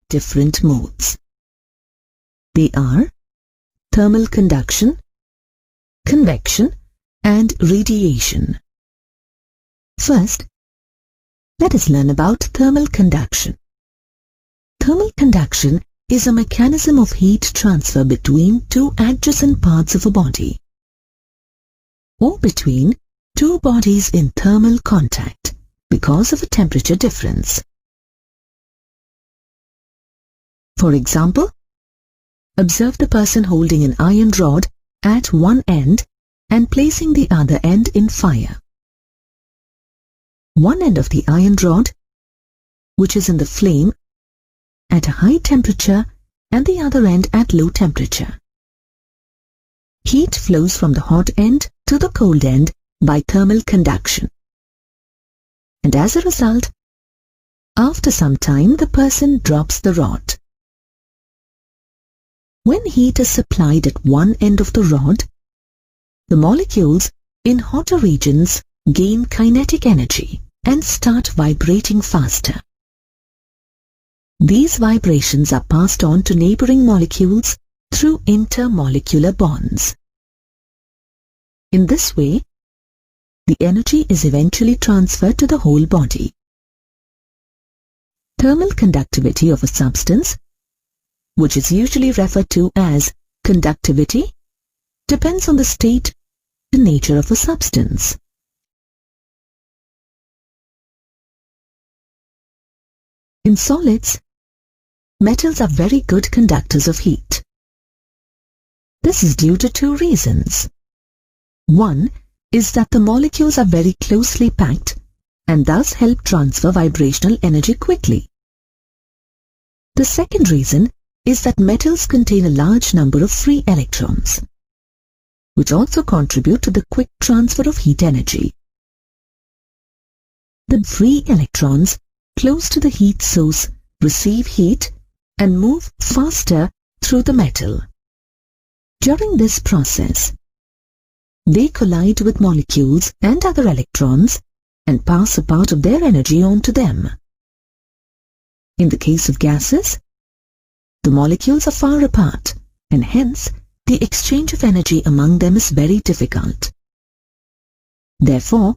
different modes. They are thermal conduction, convection, and radiation. First, let us learn about thermal conduction. Thermal conduction is a mechanism of heat transfer between two adjacent parts of a body, or between two bodies in thermal contact because of a temperature difference. For example, observe the person holding an iron rod at one end and placing the other end in fire. One end of the iron rod, which is in the flame, at a high temperature, and the other end at low temperature. Heat flows from the hot end to the cold end by thermal conduction. And as a result, after some time the person drops the rod. When heat is supplied at one end of the rod, the molecules in hotter regions gain kinetic energy and start vibrating faster. These vibrations are passed on to neighboring molecules through intermolecular bonds. In this way, the energy is eventually transferred to the whole body. Thermal conductivity of a substance, which is usually referred to as conductivity, depends on the state and nature of a substance. In solids, metals are very good conductors of heat. This is due to two reasons. One is that the molecules are very closely packed and thus help transfer vibrational energy quickly. The second reason is that metals contain a large number of free electrons, which also contribute to the quick transfer of heat energy. The free electrons close to the heat source receive heat and move faster through the metal. During this process, they collide with molecules and other electrons and pass a part of their energy on to them. In the case of gases, the molecules are far apart and hence the exchange of energy among them is very difficult. Therefore,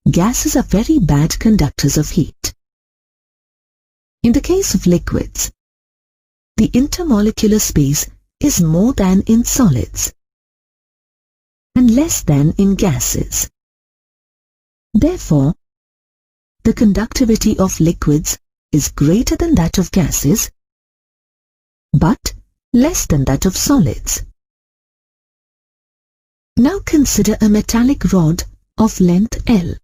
gases are very bad conductors of heat. In the case of liquids, the intermolecular space is more than in solids and less than in gases. Therefore, the conductivity of liquids is greater than that of gases, but less than that of solids. Now consider a metallic rod of length L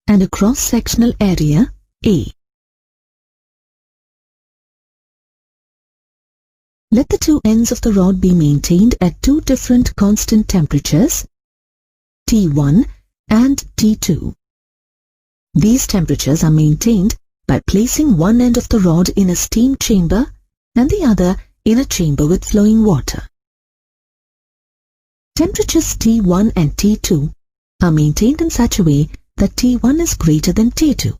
and a cross-sectional area A. Let the two ends of the rod be maintained at two different constant temperatures, T1 and T2. These temperatures are maintained by placing one end of the rod in a steam chamber and the other in a chamber with flowing water. Temperatures T1 and T2 are maintained in such a way that T1 is greater than T2.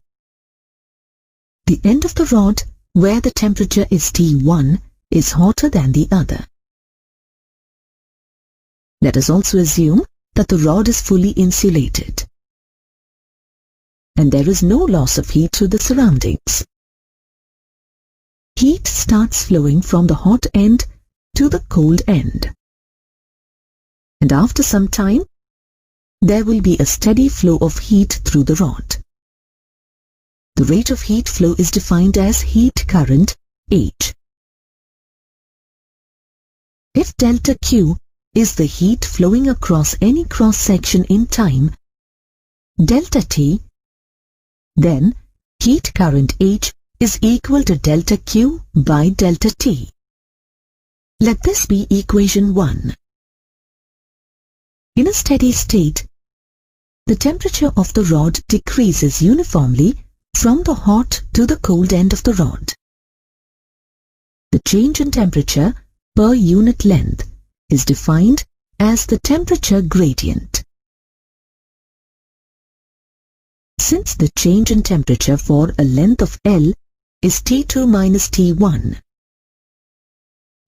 The end of the rod where the temperature is T1 is hotter than the other. Let us also assume that the rod is fully insulated and there is no loss of heat to the surroundings. Heat starts flowing from the hot end to the cold end, and after some time there will be a steady flow of heat through the rod. The rate of heat flow is defined as heat current H. If delta Q is the heat flowing across any cross-section in time, delta T, then heat current H is equal to delta Q by delta T. Let this be equation 1. In a steady state, the temperature of the rod decreases uniformly from the hot to the cold end of the rod. The change in temperature per unit length is defined as the temperature gradient. Since the change in temperature for a length of L is T2 minus T1,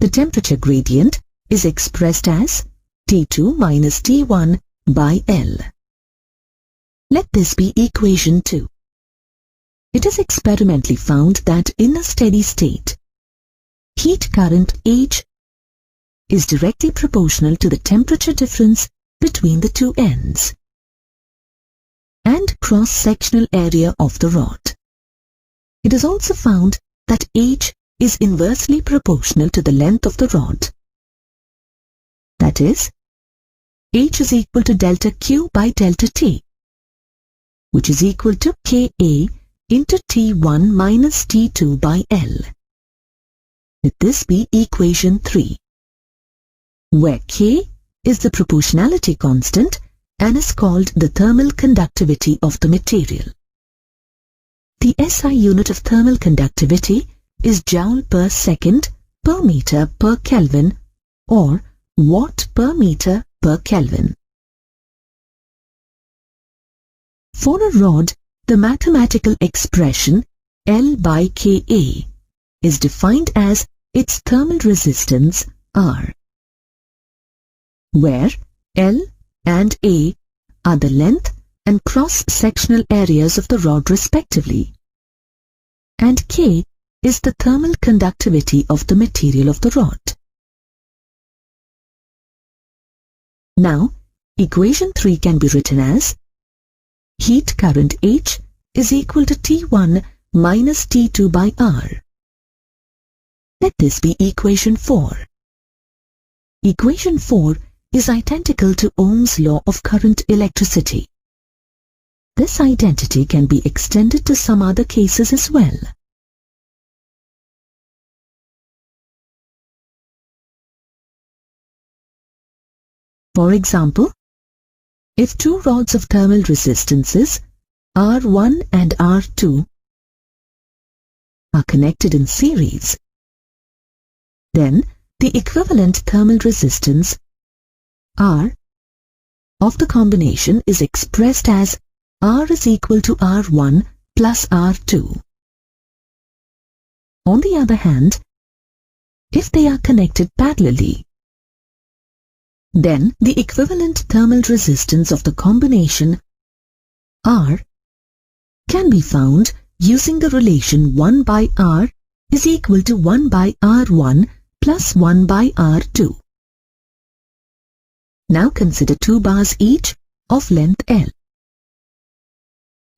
the temperature gradient is expressed as T2 minus T1 by L. Let this be equation 2. It is experimentally found that in a steady state, heat current H is directly proportional to the temperature difference between the two ends and cross-sectional area of the rod. It is also found that H is inversely proportional to the length of the rod. That is, H is equal to delta Q by delta T, which is equal to Ka into T1 minus T2 by L. Let this be equation 3, where K is the proportionality constant and is called the thermal conductivity of the material. The SI unit of thermal conductivity is joule per second per meter per Kelvin or watt per meter per Kelvin. For a rod, the mathematical expression L by Ka is defined as its thermal resistance R, where L and A are the length and cross-sectional areas of the rod respectively, and K is the thermal conductivity of the material of the rod. Now, equation 3 can be written as heat current H is equal to T1 minus T2 by R. Let this be equation 4. Equation 4 is identical to Ohm's law of current electricity. This identity can be extended to some other cases as well. For example, if two rods of thermal resistances R1 and R2 are connected in series, then the equivalent thermal resistance R of the combination is expressed as R is equal to R1 plus R2. On the other hand, if they are connected parallelly, then the equivalent thermal resistance of the combination R can be found using the relation 1 by R is equal to 1 by R1 plus 1 by R2. Now consider two bars each of length L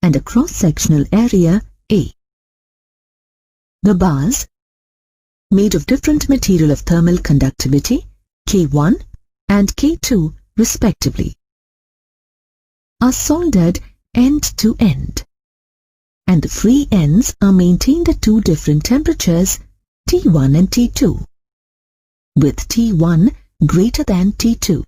and a cross-sectional area A. The bars, made of different material of thermal conductivity K1 and K2 respectively, are soldered end to end, and the free ends are maintained at two different temperatures T1 and T2, with T1 greater than T2.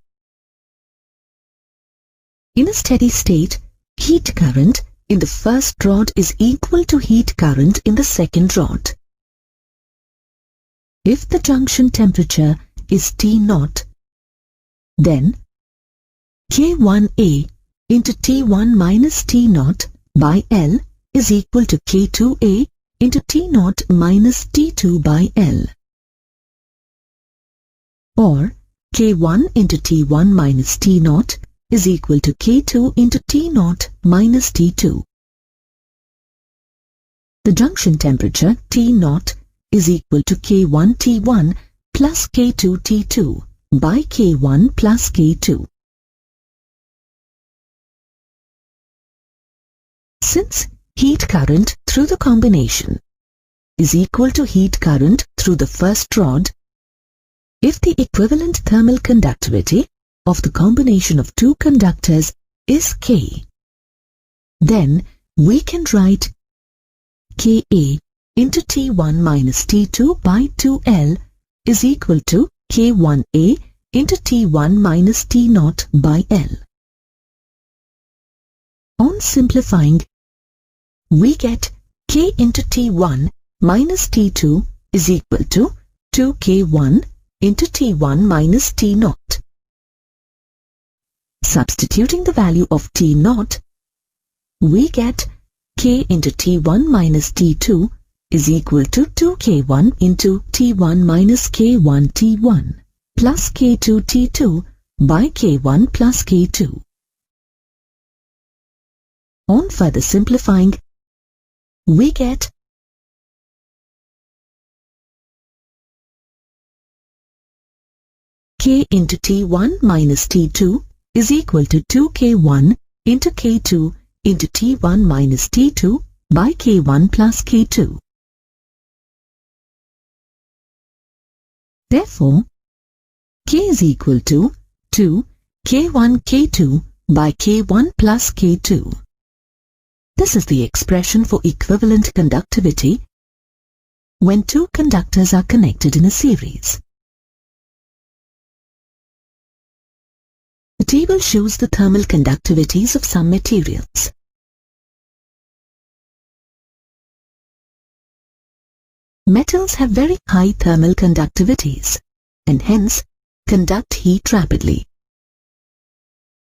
In a steady state, heat current in the first rod is equal to heat current in the second rod. If the junction temperature is T0, then K1A into T1 minus T0 by L is equal to K2A into T0 minus T2 by L, or K1 into T1 minus T0 is equal to K2 into T0 minus T2. The junction temperature T0 is equal to K1 T1 plus K2 T2 by K1 plus K2. Since heat current through the combination is equal to heat current through the first rod, if the equivalent thermal conductivity of the combination of two conductors is K, then we can write Ka into T1 minus T2 by 2L is equal to K1A into T1 minus T0 by L. On simplifying, we get K into T1 minus T2 is equal to 2K1 into T1 minus T0. Substituting the value of T0, we get K into T1 minus T2 is equal to 2K1 into T1 minus K1 T1 plus K2 T2 by K1 plus K2. On further simplifying, we get K into T1 minus T2 is equal to 2K1 into K2 into T1 minus T2 by K1 plus K2. Therefore, K is equal to 2 K1 K2 by K1 plus K2. This is the expression for equivalent conductivity when two conductors are connected in a series. The table shows the thermal conductivities of some materials. Metals have very high thermal conductivities and hence conduct heat rapidly.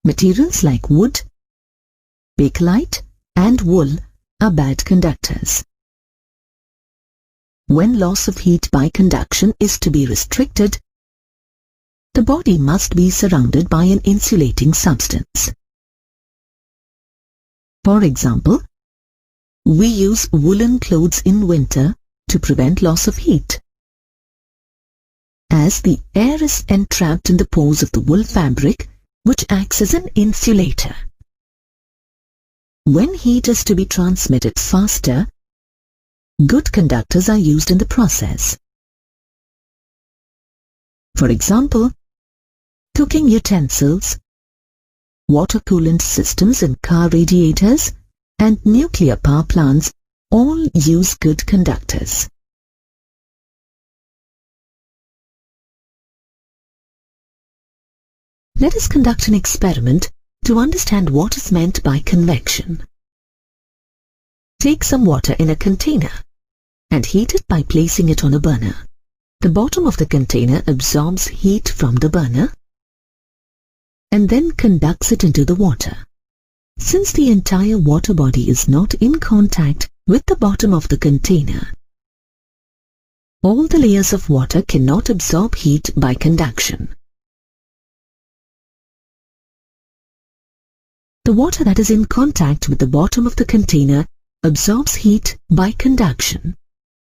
Materials like wood, bakelite, and wool are bad conductors. When loss of heat by conduction is to be restricted, the body must be surrounded by an insulating substance. For example, we use woolen clothes in winter to prevent loss of heat, as the air is entrapped in the pores of the wool fabric, which acts as an insulator. When heat is to be transmitted faster, good conductors are used in the process. For example, cooking utensils, water coolant systems in car radiators, and nuclear power plants all use good conductors. Let us conduct an experiment to understand what is meant by convection. Take some water in a container and heat it by placing it on a burner. The bottom of the container absorbs heat from the burner and then conducts it into the water. Since the entire water body is not in contact with the bottom of the container, all the layers of water cannot absorb heat by conduction. The water that is in contact with the bottom of the container absorbs heat by conduction,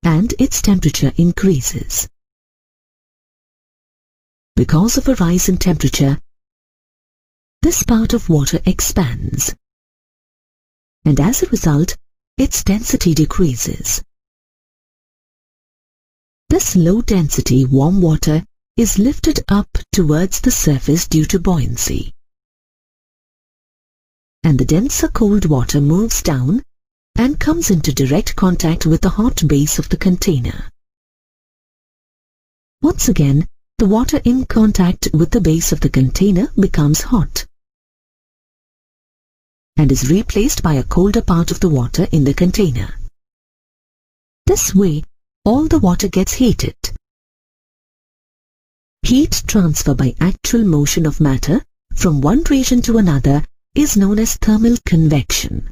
and its temperature increases. Because of a rise in temperature, this part of water expands, and as a result, its density decreases. This low-density warm water is lifted up towards the surface due to buoyancy, and the denser cold water moves down and comes into direct contact with the hot base of the container. Once again, the water in contact with the base of the container becomes hot and is replaced by a colder part of the water in the container. This way, all the water gets heated. Heat transfer by actual motion of matter from one region to another is known as thermal convection.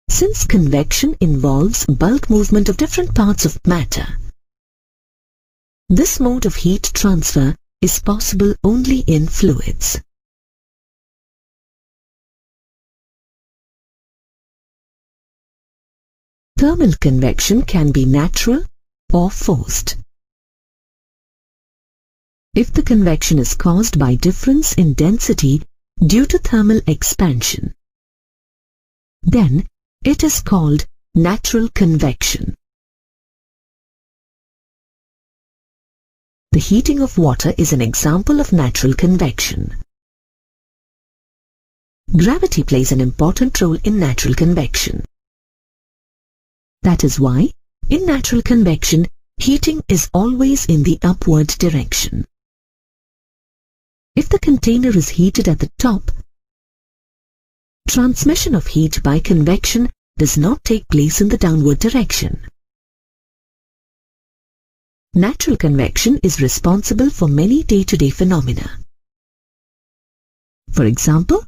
Since convection involves bulk movement of different parts of matter, this mode of heat transfer is possible only in fluids. Thermal convection can be natural or forced. If the convection is caused by difference in density due to thermal expansion, then it is called natural convection. The heating of water is an example of natural convection. Gravity plays an important role in natural convection. That is why, in natural convection, heating is always in the upward direction. If the container is heated at the top, transmission of heat by convection does not take place in the downward direction. Natural convection is responsible for many day-to-day phenomena. For example,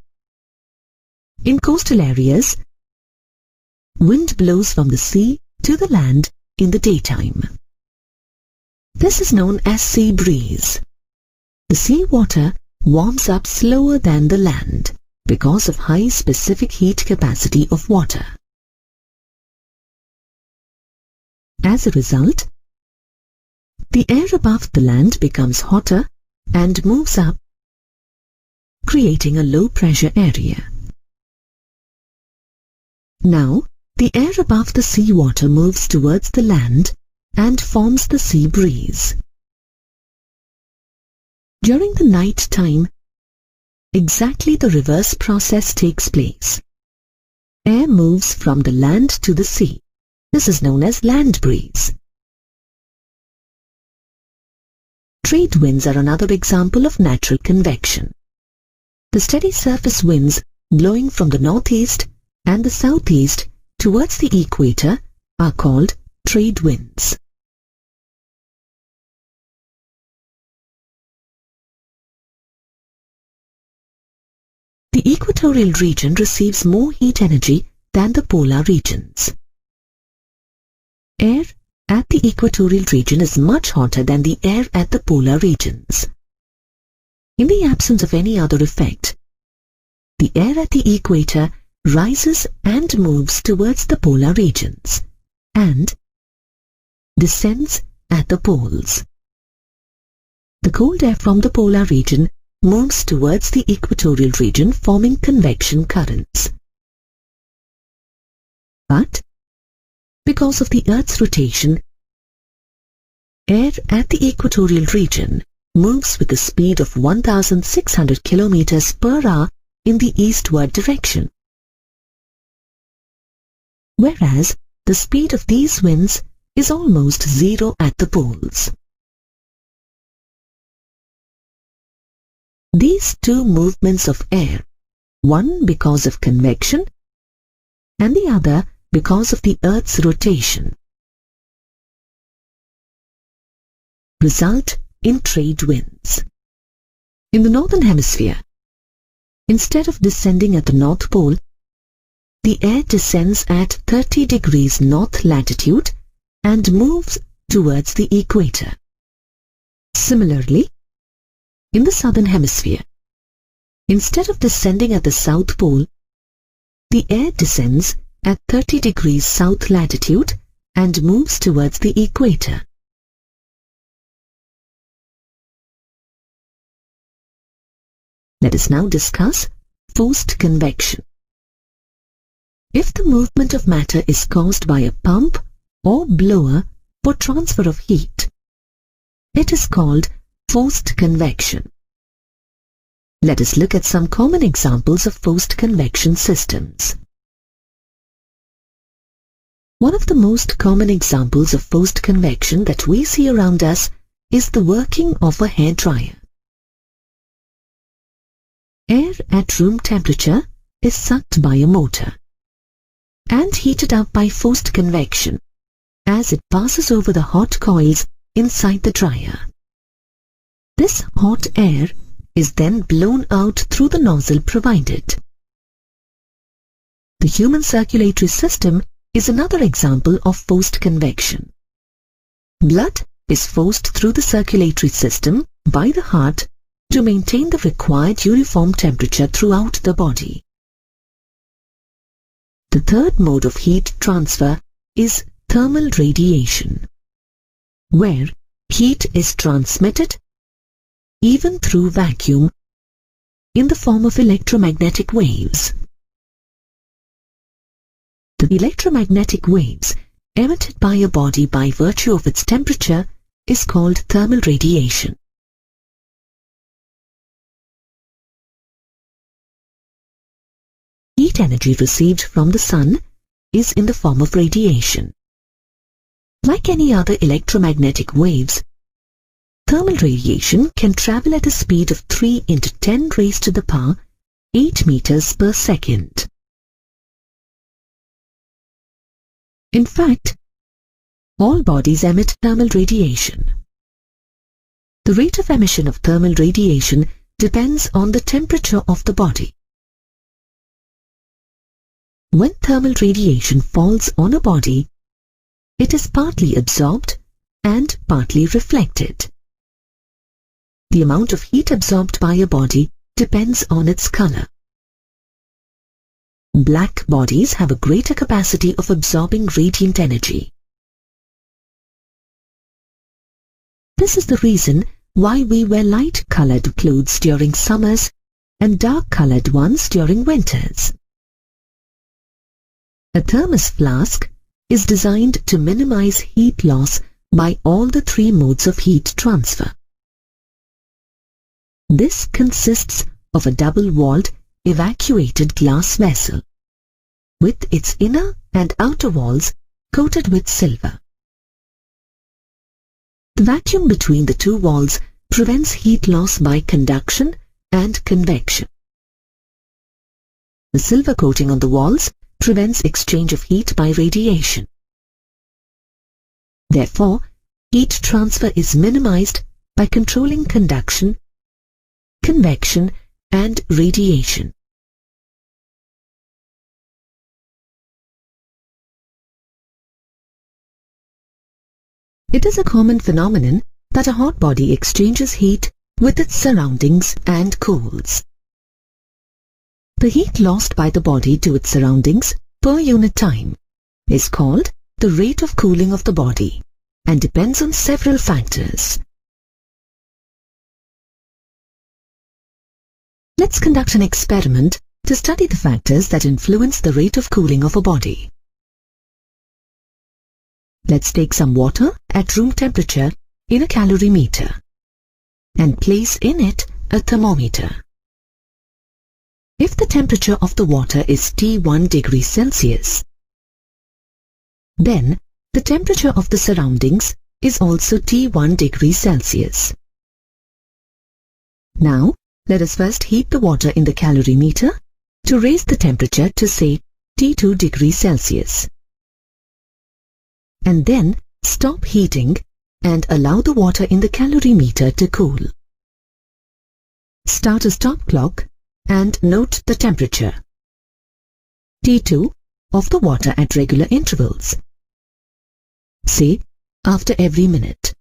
In coastal areas, wind blows from the sea to the land in the daytime. This is known as sea breeze. The sea water warms up slower than the land because of high specific heat capacity of water. As a result, the air above the land becomes hotter and moves up, creating a low-pressure area. Now, the air above the seawater moves towards the land and forms the sea breeze. During the night time, exactly the reverse process takes place. Air moves from the land to the sea. This is known as land breeze. Trade winds are another example of natural convection. The steady surface winds blowing from the northeast and the southeast towards the equator are called trade winds. The equatorial region receives more heat energy than the polar regions. Air at the equatorial region is much hotter than the air at the polar regions. In the absence of any other effect, the air at the equator rises and moves towards the polar regions and descends at the poles. The cold air from the polar region moves towards the equatorial region, forming convection currents. But because of the Earth's rotation, air at the equatorial region moves with a speed of 1,600 kilometers per hour in the eastward direction, whereas the speed of these winds is almost zero at the poles. These two movements of air, one because of convection and the other because of the Earth's rotation, result in trade winds. In the northern hemisphere, instead of descending at the North Pole, the air descends at 30 degrees north latitude and moves towards the equator. Similarly, in the southern hemisphere, instead of descending at the South Pole, the air descends at 30 degrees south latitude and moves towards the equator. Let us now discuss forced convection. If the movement of matter is caused by a pump or blower for transfer of heat, it is called forced convection. Let us look at some common examples of forced convection systems. One of the most common examples of forced convection that we see around us is the working of a hair dryer. Air at room temperature is sucked by a motor and heated up by forced convection as it passes over the hot coils inside the dryer. This hot air is then blown out through the nozzle provided. The human circulatory system is another example of forced convection. Blood is forced through the circulatory system by the heart to maintain the required uniform temperature throughout the body. The third mode of heat transfer is thermal radiation, where heat is transmitted even through vacuum in the form of electromagnetic waves. The electromagnetic waves emitted by a body by virtue of its temperature is called thermal radiation. Heat energy received from the sun is in the form of radiation. Like any other electromagnetic waves, thermal radiation can travel at a speed of 3 × 10⁻⁸ meters per second. In fact, all bodies emit thermal radiation. The rate of emission of thermal radiation depends on the temperature of the body. When thermal radiation falls on a body, it is partly absorbed and partly reflected. The amount of heat absorbed by a body depends on its color. Black bodies have a greater capacity of absorbing radiant energy. This is the reason why we wear light-colored clothes during summers and dark-colored ones during winters. A thermos flask is designed to minimize heat loss by all the three modes of heat transfer. This consists of a double-walled, evacuated glass vessel, with its inner and outer walls coated with silver. The vacuum between the two walls prevents heat loss by conduction and convection. The silver coating on the walls prevents exchange of heat by radiation. Therefore, heat transfer is minimized by controlling conduction, convection, and radiation. It is a common phenomenon that a hot body exchanges heat with its surroundings and cools. The heat lost by the body to its surroundings per unit time is called the rate of cooling of the body and depends on several factors. Let's conduct an experiment to study the factors that influence the rate of cooling of a body. Let's take some water at room temperature in a calorimeter and place in it a thermometer. If the temperature of the water is T1 degree Celsius, then the temperature of the surroundings is also T1 degree Celsius. Now, let us first heat the water in the calorimeter to raise the temperature to say T2 degree Celsius. And then stop heating and allow the water in the calorimeter to cool. Start a stop clock and note the temperature T2 of the water at regular intervals, say after every minute.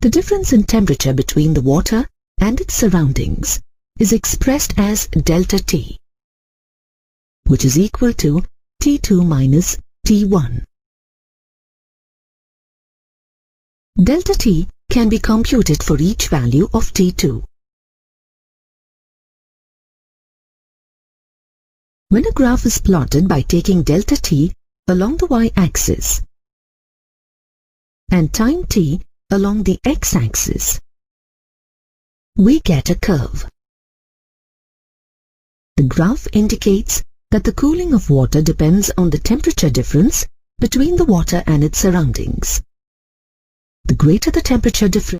The difference in temperature between the water and its surroundings is expressed as delta T, which is equal to T2 minus T1. Delta T can be computed for each value of T2. When a graph is plotted by taking delta T along the y-axis and time t along the x-axis, we get a curve. The graph indicates that the cooling of water depends on the temperature difference between the water and its surroundings. The greater the temperature difference,